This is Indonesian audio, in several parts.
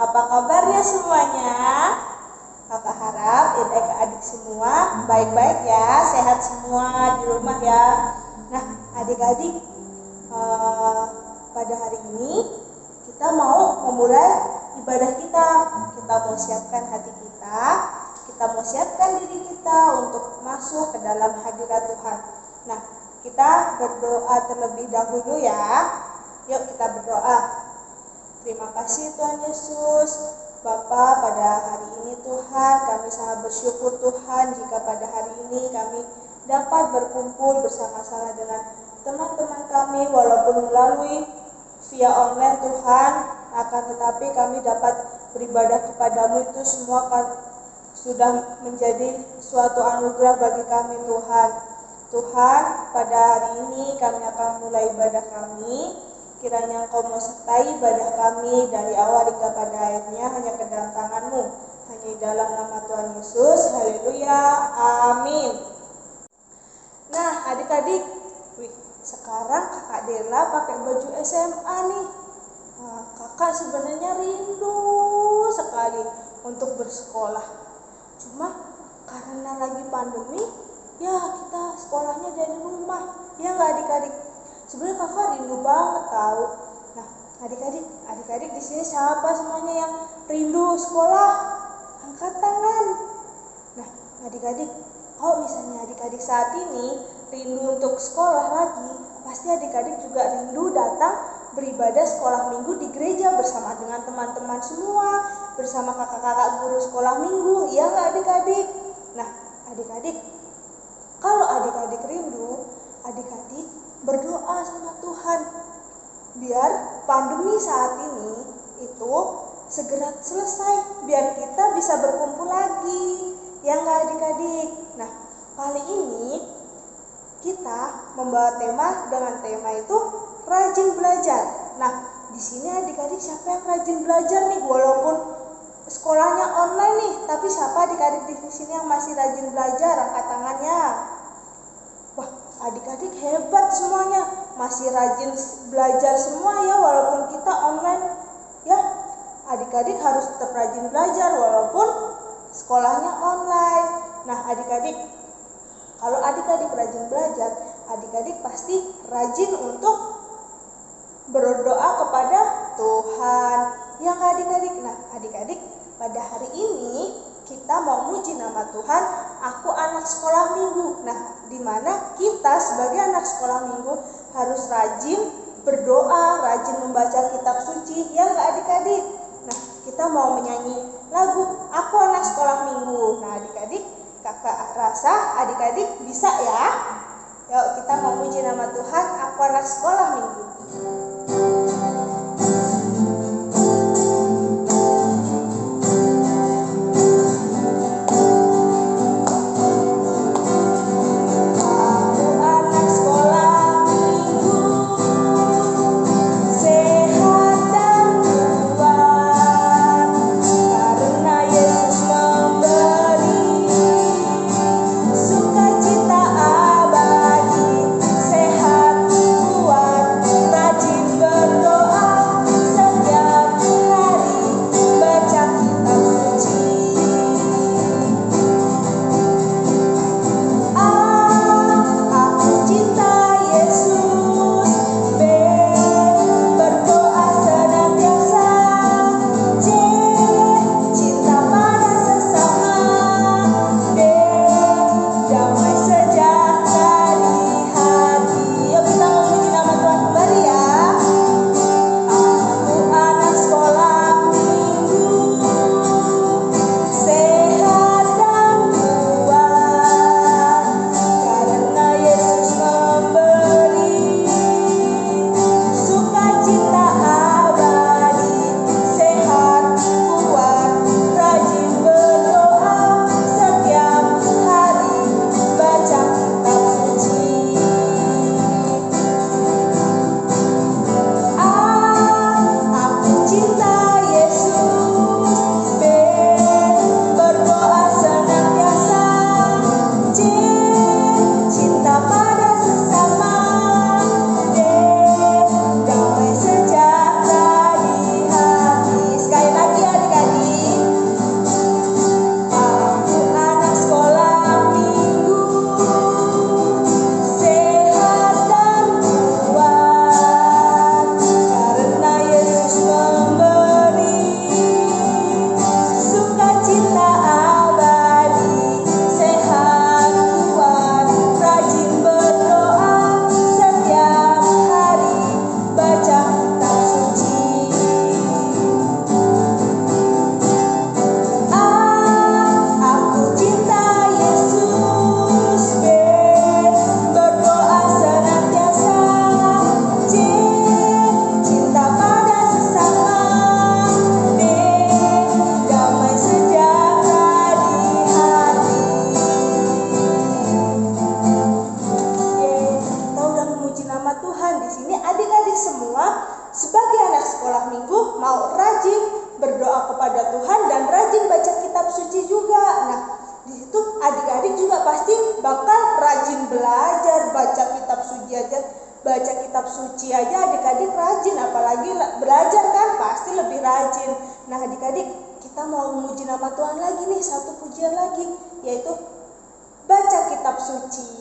Apa kabarnya semuanya? Kakak harap adik-adik semua baik-baik ya, sehat semua di rumah ya. Nah, adik-adik, pada hari ini kita mau memulai ibadah kita. Kita mau siapkan hati kita mau siapkan diri kita untuk masuk ke dalam hadirat Tuhan. Nah, kita berdoa terlebih dahulu ya. Yuk kita berdoa. Terima kasih Tuhan Yesus, Bapa, pada hari ini Tuhan, kami sangat bersyukur Tuhan jika pada hari ini kami dapat berkumpul bersama-sama dengan teman-teman kami walaupun melalui via online Tuhan, akan tetapi kami dapat beribadah kepadamu itu semua sudah menjadi suatu anugerah bagi kami Tuhan. Tuhan, pada hari ini kami akan mulai ibadah kami. Kiranya Engkau menyertai ibadah kami dari awal hingga pada akhirnya hanya ke dalam tangan-Mu. Hanya di dalam nama Tuhan Yesus. Haleluya. Amin. Nah, adik-adik, sekarang Kakak Dela pakai baju SMA nih. Nah, Kakak sebenarnya rindu sekali untuk bersekolah. Cuma karena lagi pandemi, ya kita sekolahnya dari rumah. Ya nggak adik-adik? Sebenarnya Kakak rindu banget tahu. Nah, adik-adik di sini siapa semuanya yang rindu sekolah? Angkat tangan. Nah, adik-adik, kalau misalnya adik-adik saat ini rindu untuk sekolah lagi, pasti adik-adik juga rindu datang beribadah sekolah minggu di gereja bersama dengan teman-teman semua, bersama kakak-kakak guru sekolah minggu, iya nggak adik-adik? Nah, adik-adik, kalau adik-adik rindu, adik-adik berdoa sama Tuhan biar pandemi saat ini itu segera selesai, biar kita bisa berkumpul lagi, ya nggak adik-adik? Nah, kali ini kita membawa dengan tema itu rajin belajar. Nah, di sini adik-adik siapa yang rajin belajar nih, walaupun sekolahnya online nih, tapi siapa adik-adik di sini yang masih rajin belajar? Angkat tangannya. Wah, adik-adik hebat semuanya, masih rajin belajar semua ya, walaupun kita online ya. Adik-adik harus tetap rajin belajar walaupun sekolahnya online. Nah, adik-adik, kalau adik-adik rajin belajar, adik-adik pasti rajin untuk berdoa kepada Tuhan. Ya nggak adik-adik? Nah, adik-adik, pada hari ini kita mau muji nama Tuhan, aku anak sekolah minggu. Nah, di mana kita sebagai anak sekolah minggu harus rajin berdoa, rajin membaca kitab suci, ya nggak adik-adik? Nah, kita mau menyanyi lagu Aku Anak Sekolah Minggu. Nah, adik-adik, kakak rasa adik-adik bisa ya? Yuk kita mau muji nama Tuhan, aku anak sekolah minggu. Sukacita abadi, sehat, kuat, rajin mau rajin berdoa kepada Tuhan dan rajin baca kitab suci juga. Nah, di situ adik-adik juga pasti bakal rajin belajar baca kitab suci aja. Baca kitab suci aja adik-adik rajin, apalagi belajar kan pasti lebih rajin. Nah, adik-adik, kita mau memuji nama Tuhan lagi nih, satu pujian lagi, yaitu baca kitab suci.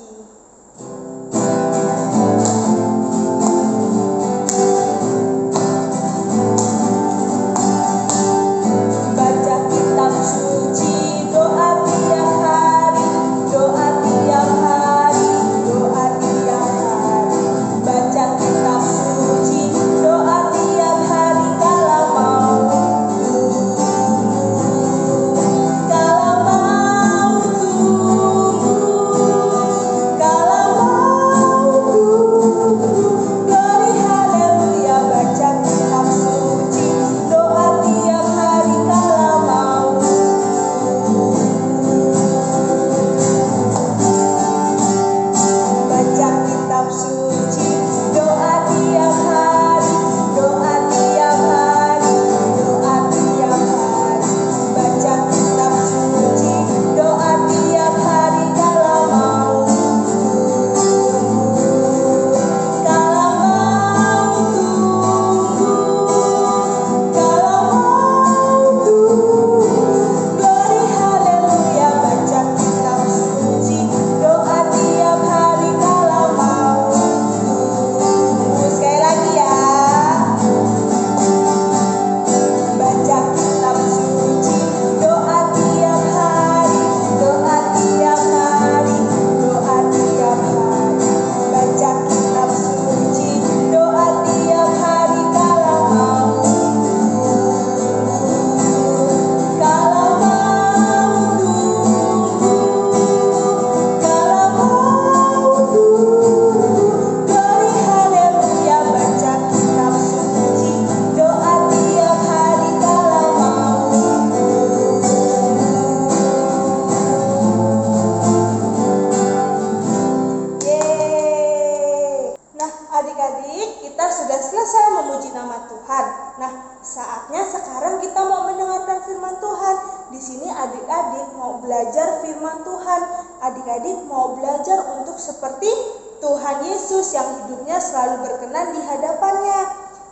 Adik-adik, kita sudah selesai memuji nama Tuhan. Nah, saatnya sekarang kita mau mendengarkan firman Tuhan. Di sini adik-adik mau belajar firman Tuhan. Adik-adik mau belajar untuk seperti Tuhan Yesus yang hidupnya selalu berkenan di hadapannya.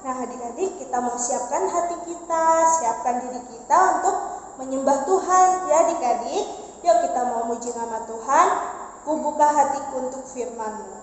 Nah, adik-adik, kita mau siapkan hati kita, siapkan diri kita untuk menyembah Tuhan. Ya adik-adik, yuk kita mau memuji nama Tuhan. Ku buka hatiku untuk firman-Mu.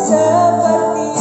Seperti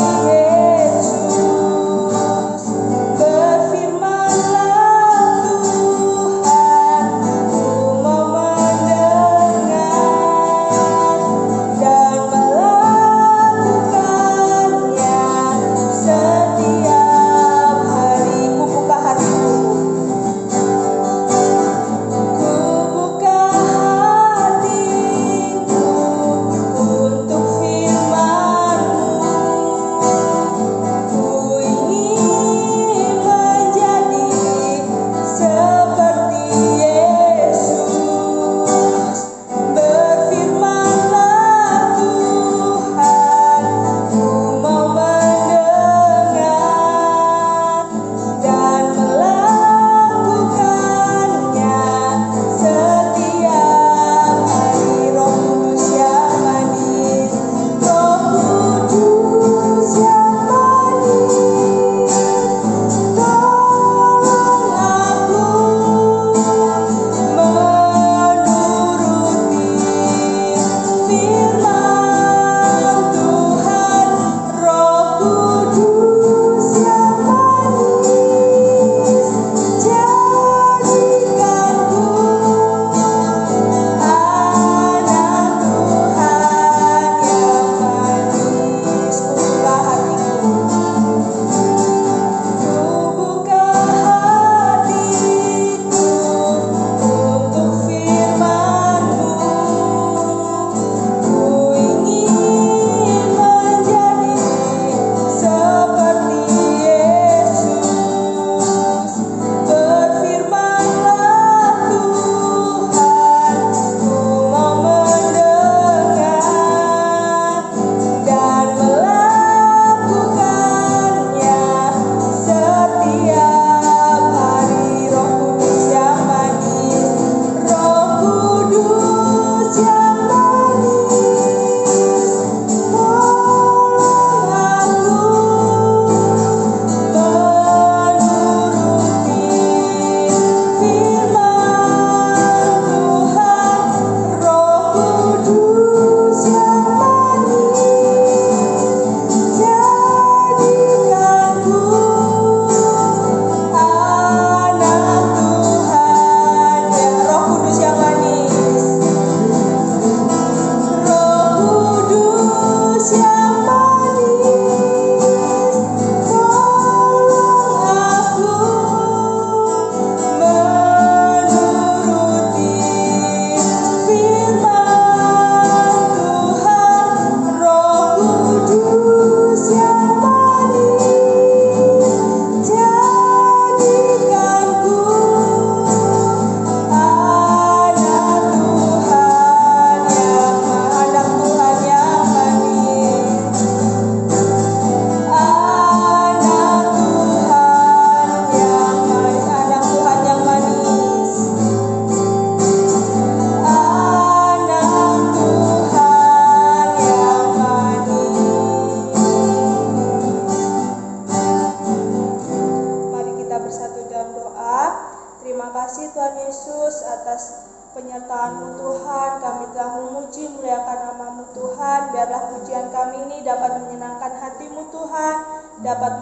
penyertaan-Mu Tuhan. Kami telah memuji muliakan nama-Mu Tuhan. Biarlah pujian kami ini dapat menyenangkan hati-Mu Tuhan, dapat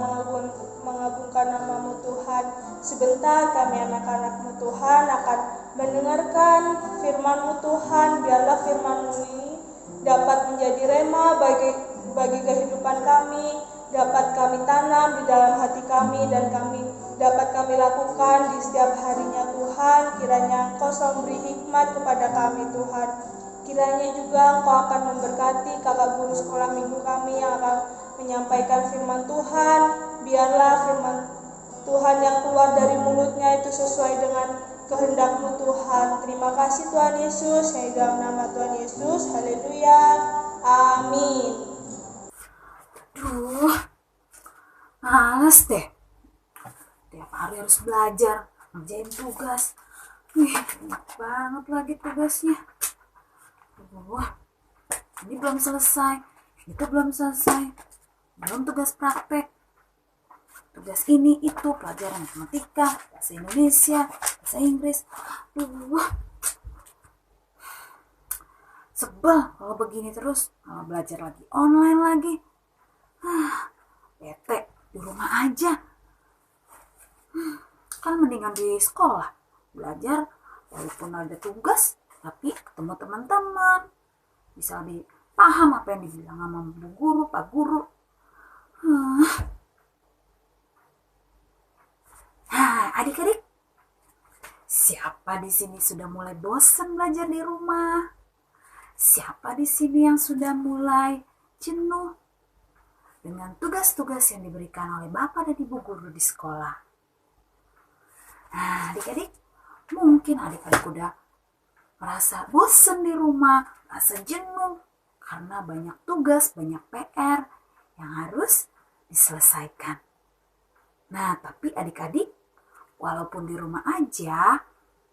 mengagungkan nama-Mu Tuhan. Sebentar kami anak-anak-Mu Tuhan akan mendengarkan firman-Mu Tuhan. Biarlah firman-Mu ini dapat menjadi rema bagi kehidupan kami, dapat kami tanam di dalam hati kami, dan dapat kami lakukan di setiap harinya Tuhan. Kiranya Engkau selalu beri hikmat kepada kami Tuhan. Kiranya juga Engkau akan memberkati kakak guru sekolah minggu kami yang akan menyampaikan firman Tuhan. Biarlah firman Tuhan yang keluar dari mulutnya itu sesuai dengan kehendak-Mu Tuhan. Terima kasih Tuhan Yesus. Saya dalam nama Tuhan Yesus. Haleluya. Amin. Duh, males deh. Tiap hari harus belajar, ngerjain tugas. Enak banget lagi tugasnya. Wah, ini belum selesai, itu belum selesai. Belum tugas praktek. Tugas ini, itu, pelajaran matematika, bahasa Indonesia, bahasa Inggris. Sebel kalau begini terus, kalau belajar lagi online lagi. Bete, di rumah aja. Kan mendingan di sekolah, belajar walaupun ada tugas, tapi ketemu teman-teman, bisa lebih paham apa yang dibilang sama bu guru, pak guru. Adik-adik, siapa di sini sudah mulai bosan belajar di rumah? Siapa di sini yang sudah mulai jenuh dengan tugas-tugas yang diberikan oleh bapak dan ibu guru di sekolah? Nah, adik-adik, mungkin adik-adik udah merasa bosan di rumah, merasa jenuh karena banyak tugas, banyak PR yang harus diselesaikan. Nah, tapi adik-adik, walaupun di rumah aja,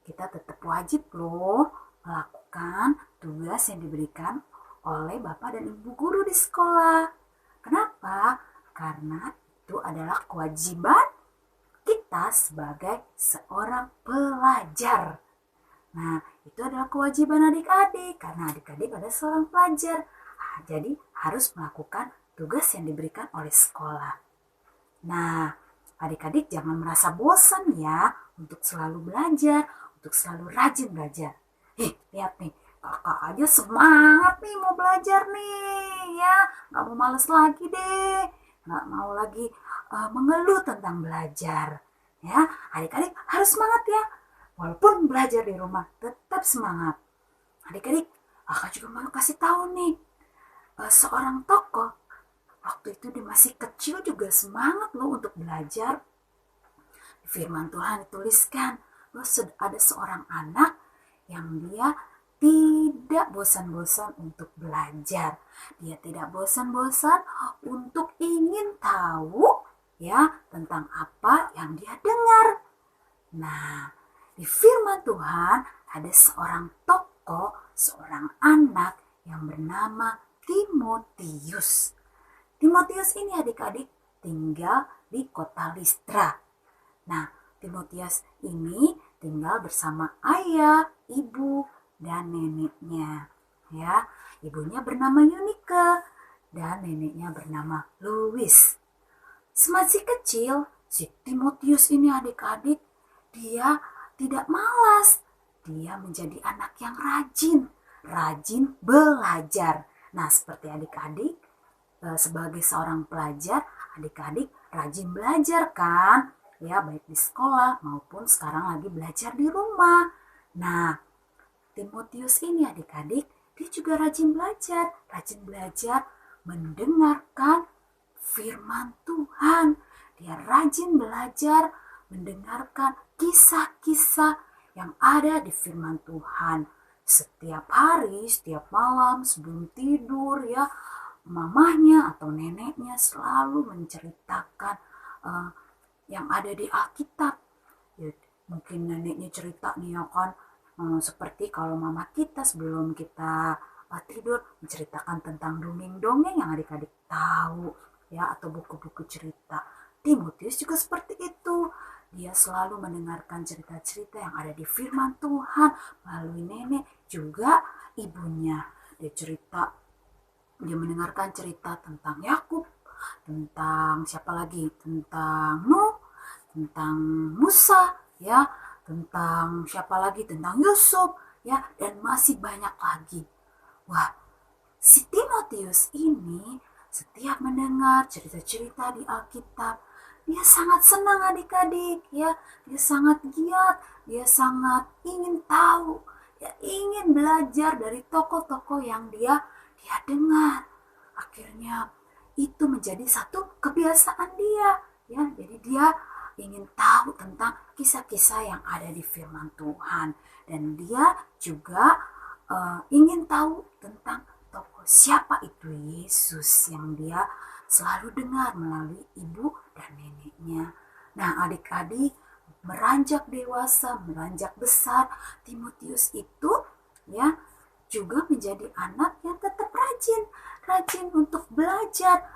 kita tetap wajib loh melakukan tugas yang diberikan oleh bapak dan ibu guru di sekolah. Kenapa? Karena itu adalah kewajiban kita sebagai seorang pelajar. Nah, itu adalah kewajiban adik-adik, karena adik-adik adalah seorang pelajar. Jadi harus melakukan tugas yang diberikan oleh sekolah. Nah, adik-adik jangan merasa bosan ya untuk selalu belajar, untuk selalu rajin belajar. Lihat nih, kakak aja semangat nih mau belajar nih ya, gak mau males lagi deh, gak mau lagi mengeluh tentang belajar. Ya, adik-adik harus semangat ya, walaupun belajar di rumah tetap semangat. Adik-adik, kakak juga mau kasih tahu nih, seorang tokoh waktu itu dia masih kecil juga semangat loh untuk belajar. Di firman Tuhan dituliskan bahwa ada seorang anak yang dia tidak bosan-bosan untuk belajar. Dia tidak bosan-bosan untuk ingin tahu ya tentang apa yang dia dengar. Nah, di firman Tuhan ada seorang tokoh, seorang anak yang bernama Timotius. Timotius ini adik-adik tinggal di kota Listra. Nah, Timotius ini tinggal bersama ayah, ibu, dan neneknya. Ya, ibunya bernama Yunike dan neneknya bernama Louis. Semasih kecil, si Timotius ini adik-adik, dia tidak malas. Dia menjadi anak yang rajin belajar. Nah, seperti adik-adik, sebagai seorang pelajar, adik-adik rajin belajar kan? Ya, baik di sekolah maupun sekarang lagi belajar di rumah. Nah, Timotius ini adik-adik, dia juga rajin belajar mendengarkan firman Tuhan. Dia rajin belajar mendengarkan kisah-kisah yang ada di firman Tuhan. Setiap hari, setiap malam sebelum tidur ya, mamahnya atau neneknya selalu menceritakan yang ada di Alkitab. Ya, mungkin neneknya cerita nih ya kan, seperti kalau mama kita sebelum kita tidur menceritakan tentang dongeng-dongeng yang adik-adik tahu ya, atau buku-buku cerita. Timotius juga seperti itu. dia selalu mendengarkan cerita-cerita yang ada di firman Tuhan melalui nenek juga ibunya. Dia mendengarkan cerita tentang Yakub, tentang siapa lagi? Tentang Nuh, tentang Musa, ya, tentang siapa lagi? Tentang Yusuf, ya, dan masih banyak lagi. Wah, si Timotius ini setiap mendengar cerita-cerita di Alkitab, dia sangat senang adik-adik, ya. Dia sangat giat, dia sangat ingin tahu, dia ingin belajar dari tokoh-tokoh yang dia dengar. Akhirnya itu menjadi satu kebiasaan dia, ya. Jadi dia ingin tahu tentang kisah-kisah yang ada di firman Tuhan, dan dia juga ingin tahu tentang tokoh siapa itu Yesus yang dia selalu dengar melalui ibu dan neneknya. Nah, adik-adik, beranjak dewasa, beranjak besar, Timotius itu ya juga menjadi anak yang tetap rajin untuk belajar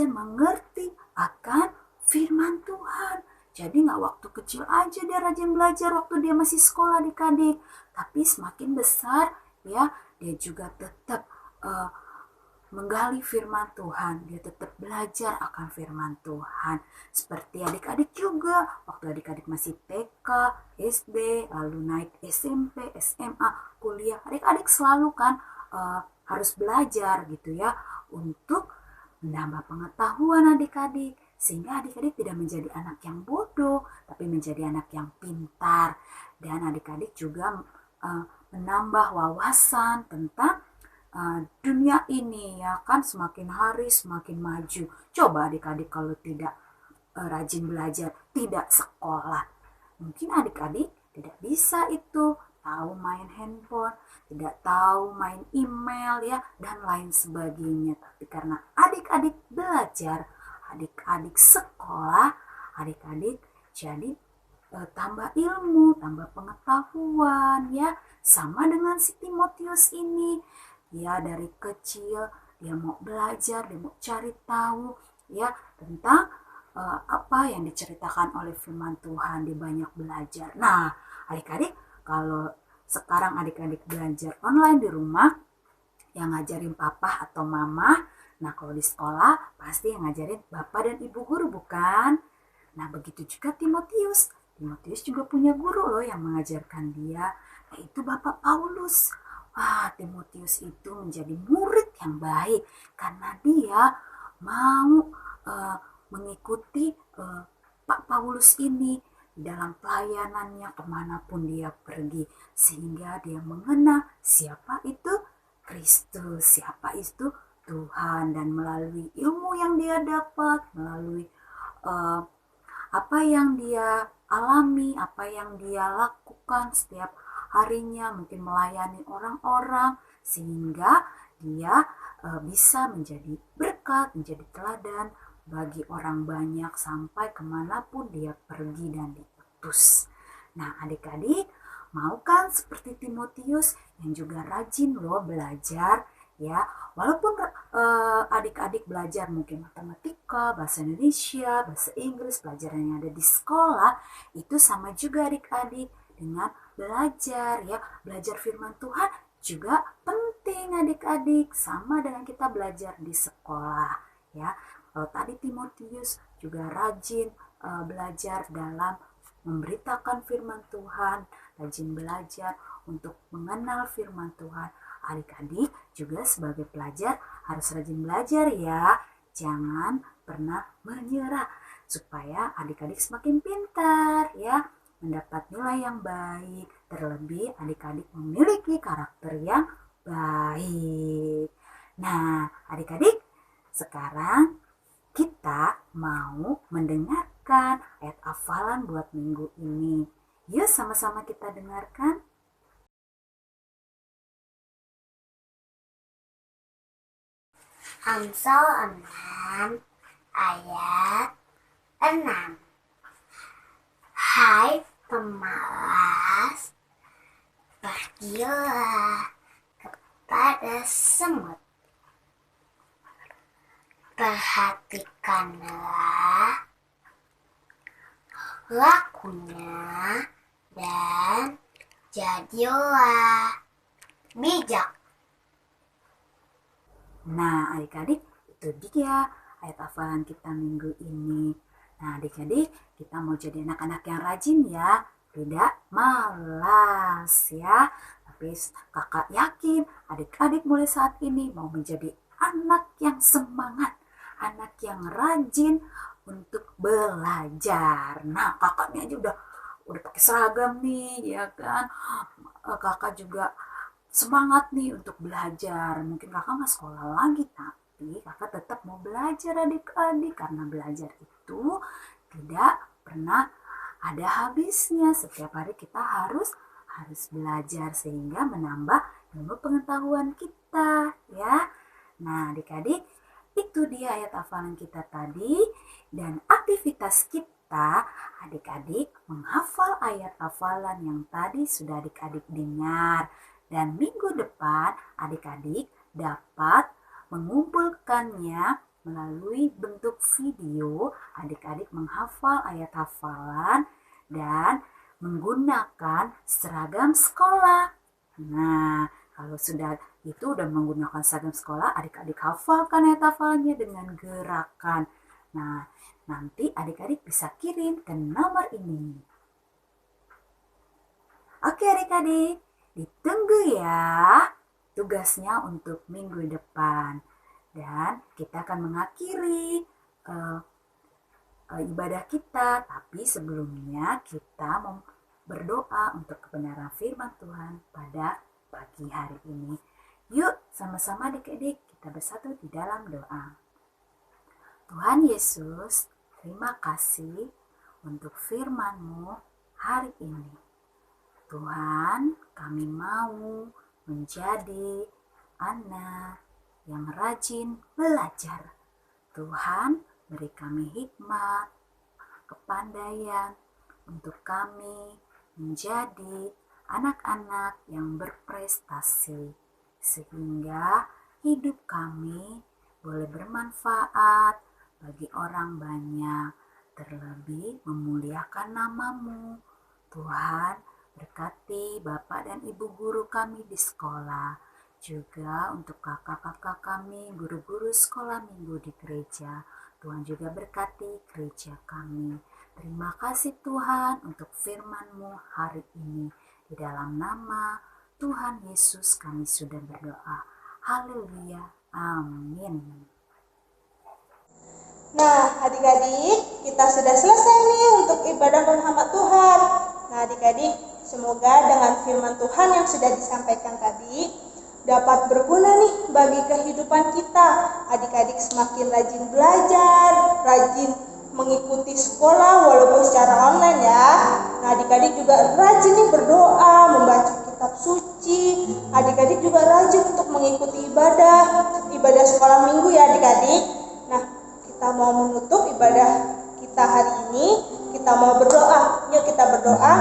mengerti akan firman Tuhan. Jadi gak waktu kecil aja dia rajin belajar waktu dia masih sekolah adik-adik, tapi semakin besar ya dia juga tetap menggali firman Tuhan, dia tetap belajar akan firman Tuhan. Seperti adik-adik juga, waktu adik-adik masih TK, SD, lalu naik SMP, SMA, kuliah, adik-adik selalu kan harus belajar gitu ya, untuk menambah pengetahuan adik-adik, sehingga adik-adik tidak menjadi anak yang bodoh, tapi menjadi anak yang pintar. Dan adik-adik juga menambah wawasan tentang dunia ini, ya kan, semakin hari semakin maju. Coba adik-adik kalau tidak rajin belajar, tidak sekolah, mungkin adik-adik tidak bisa itu tahu main handphone, tidak tahu main email ya, dan lain sebagainya. Tapi karena adik-adik belajar, adik-adik sekolah, adik-adik jadi tambah ilmu, tambah pengetahuan ya. Sama dengan si Timotius ini, dia dari kecil dia mau belajar, dia mau cari tahu ya tentang apa yang diceritakan oleh firman Tuhan, dia banyak belajar. Nah, adik-adik, kalau sekarang adik-adik belajar online di rumah, yang ngajarin papa atau mama. Nah, kalau di sekolah pasti yang ngajarin bapak dan ibu guru, bukan? Nah, begitu juga Timotius. Timotius juga punya guru loh yang mengajarkan dia, yaitu Bapak Paulus. Wah, Timotius itu menjadi murid yang baik karena dia mau mengikuti Pak Paulus ini dalam pelayanannya kemanapun dia pergi, sehingga dia mengenal siapa itu Kristus, siapa itu Tuhan, dan melalui ilmu yang dia dapat, melalui apa yang dia alami, apa yang dia lakukan setiap harinya, mungkin melayani orang-orang, sehingga dia bisa menjadi berkat, menjadi teladan bagi orang banyak sampai kemanapun dia pergi dan diutus. Nah, adik-adik, mau kan seperti Timotius yang juga rajin loh belajar ya, walaupun adik-adik belajar mungkin matematika, bahasa Indonesia, bahasa Inggris, pelajaran yang ada di sekolah, itu sama juga adik-adik dengan belajar ya, belajar firman Tuhan juga penting adik-adik, sama dengan kita belajar di sekolah ya. Kalau tadi Timotius juga rajin belajar dalam memberitakan firman Tuhan, rajin belajar untuk mengenal firman Tuhan. Adik-adik juga sebagai pelajar harus rajin belajar ya. Jangan pernah menyerah supaya adik-adik semakin pintar ya, mendapat nilai yang baik. Terlebih adik-adik memiliki karakter yang baik. Nah, adik-adik, sekarang kita mau mendengarkan ayat hafalan buat minggu ini. Yuk sama-sama kita dengarkan. Amsal 6 ayat 6. Hai pemalas, pergilah kepada semut. Perhatikanlah lakunya, dan jadilah bijak. Nah, adik-adik, itu dia ayat hafalan kita minggu ini. Nah, adik-adik, kita mau jadi anak-anak yang rajin ya, tidak malas ya. Tapi kakak yakin adik-adik mulai saat ini mau menjadi anak yang semangat, anak yang rajin untuk belajar. Nah, kakaknya aja udah pakai seragam nih, ya kan? Kakak juga semangat nih untuk belajar. Mungkin kakak nggak sekolah lagi, tapi kakak tetap mau belajar adik-adik. Karena belajar itu tidak pernah ada habisnya. Setiap hari kita harus belajar sehingga menambah ilmu pengetahuan kita ya. Nah adik-adik, itu dia ayat hafalan kita tadi. Dan aktivitas kita, adik-adik menghafal ayat hafalan yang tadi sudah adik-adik dengar. Dan minggu depan adik-adik dapat mengumpulkannya melalui bentuk video. Adik-adik menghafal ayat hafalan dan menggunakan seragam sekolah. Nah, kalau sudah menggunakan seragam sekolah, adik-adik hafalkan ayat hafalannya dengan gerakan. Nah, nanti adik-adik bisa kirim ke nomor ini. Oke adik-adik, ditunggu ya tugasnya untuk minggu depan. Dan kita akan mengakhiri ibadah kita. Tapi sebelumnya kita mau berdoa untuk kebenaran firman Tuhan pada pagi hari ini. Yuk sama-sama adik-adik kita bersatu di dalam doa. Tuhan Yesus, terima kasih untuk firman-Mu hari ini. Tuhan, kami mau menjadi anak yang rajin belajar. Tuhan, beri kami hikmat, kepandaian untuk kami menjadi anak-anak yang berprestasi. Sehingga hidup kami boleh bermanfaat bagi orang banyak, terlebih memuliakan nama-Mu. Tuhan, berkati Bapak dan Ibu guru kami di sekolah, juga untuk kakak-kakak kami, guru-guru sekolah minggu di gereja. Tuhan juga berkati gereja kami. Terima kasih Tuhan untuk firman-Mu hari ini. Di dalam nama Tuhan Yesus kami sudah berdoa. Haleluya. Amin. Nah, adik-adik, kita sudah selesai nih untuk ibadah menghamba Tuhan. Nah, adik-adik, semoga dengan firman Tuhan yang sudah disampaikan tadi dapat berguna nih bagi kehidupan kita. Adik-adik semakin rajin belajar, rajin mengikuti sekolah walaupun secara online ya. Nah, adik-adik juga rajin nih berdoa, membaca kitab suci. Adik-adik juga rajin untuk mengikuti ibadah sekolah minggu ya adik-adik. Nah, kita mau menutup ibadah kita hari ini, kita mau berdoa. Yuk kita berdoa.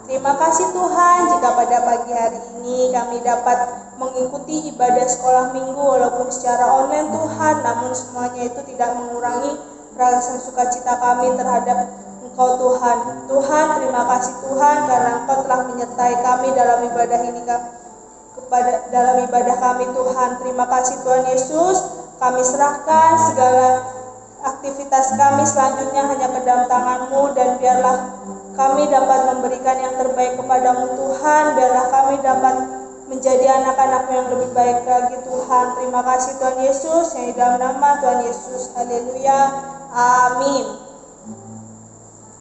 Terima kasih Tuhan jika pada pagi hari ini kami dapat mengikuti ibadah sekolah minggu walaupun secara online Tuhan, namun semuanya itu tidak mengurangi rasa sukacita kami terhadap Engkau Tuhan. Tuhan, terima kasih Tuhan karena Engkau telah menyertai kami dalam ibadah ini dalam ibadah kami Tuhan. Terima kasih Tuhan Yesus. Kami serahkan segala aktivitas kami selanjutnya hanya ke dalam tangan-Mu, dan biarlah kami dapat memberikan yang terbaik kepada-Mu Tuhan. Biarlah kami dapat menjadi anak-anak yang lebih baik lagi Tuhan. Terima kasih Tuhan Yesus, yang di dalam nama Tuhan Yesus. Haleluya. Amin.